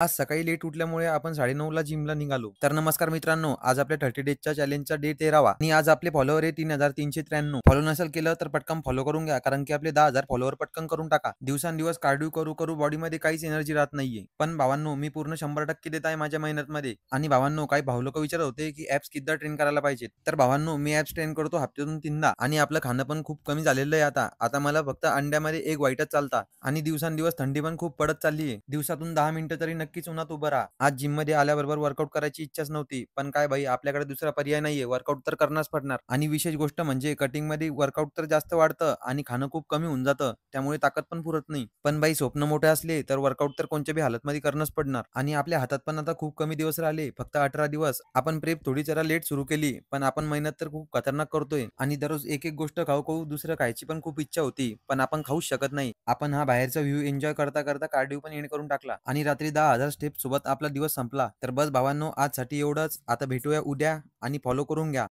आज सकाळी लेट उठल्यामुळे आपण 9:30ला जिमला निघालो. तर नमस्कार मित्रांनो, आज आपल्या 30 डेजच्या चॅलेंजचा डे 13वा आणि आज आपले फॉलोवर आहे 3,393. फॉलो नसेल केलं तर पटकन फॉलो करून घ्या, कारण की आपले 10,000 फॉलोवर पटकन करून टाका. दिवसांदिवस कार्डिओ करू बॉडीमध्ये काहीच एनर्जी राहत नाहीये. पण भावांनो, मी पूर्ण 100% देत आहे माझ्या मेहनतमध्ये. आणि भावांनो, काही भाऊ लोक विचारत होते की ॲप्स कितीदा ट्रेन करायला पाहिजेत. तर भावांनो, मी ॲप्स ट्रेन करतो हप्त्यातून 3दा आणि आपलं खाणं पण खूप कमी झालेलं आहे आता. आता मला फक्त अंड्यामध्ये एक व्हाईटच चालतात आणि दिवसांदिवस थंडी पण खूप पडत चालली आहे. दिवसातून 10 मिनिटं तरी नक्कीच उन्हात उभं राहा. आज जिममध्ये आल्याबरोबर वर्कआउट करायची इच्छाच नव्हती. पण काय भाई, आपल्याकडे दुसरा पर्याय नाहीये. वर्कआउट तर करणंच पडणार आणि विशेष गोष्ट म्हणजे कटिंगमध्ये वर्कआउट तर जास्त वाढतं आणि खाणं खूप कमी होऊन जातं. त्यामुळे ताकद पण पुरत नाही. पण भाई, स्वप्न मोठे असले तर वर्कआउट तर कोणत्या बी हालतमध्ये करणंच पडणार आणि आपल्या हातात पण आता खूप कमी दिवस राहिले. फक्त 18 दिवस. आपण प्रेप थोडी जरा लेट सुरू केली, पण आपण मेहनत तर खूप खतरनाक करतोय आणि दररोज एक-एक गोष्ट खाऊ-खाऊ दुसरं खायची पण खूप इच्छा होती. पण आपण खाऊच शकत नाही. आपण हा बाहेरचा व्ह्यू एन्जॉय करता कार्डिओ पण एंड करून टाकला आणि रात्री 10,000 स्टेप्स सोबत आपला दिवस संपला. तर बस भावांनो, आजसाठी एवढंच. आता भेटूया उद्या आणि फॉलो करून घ्या.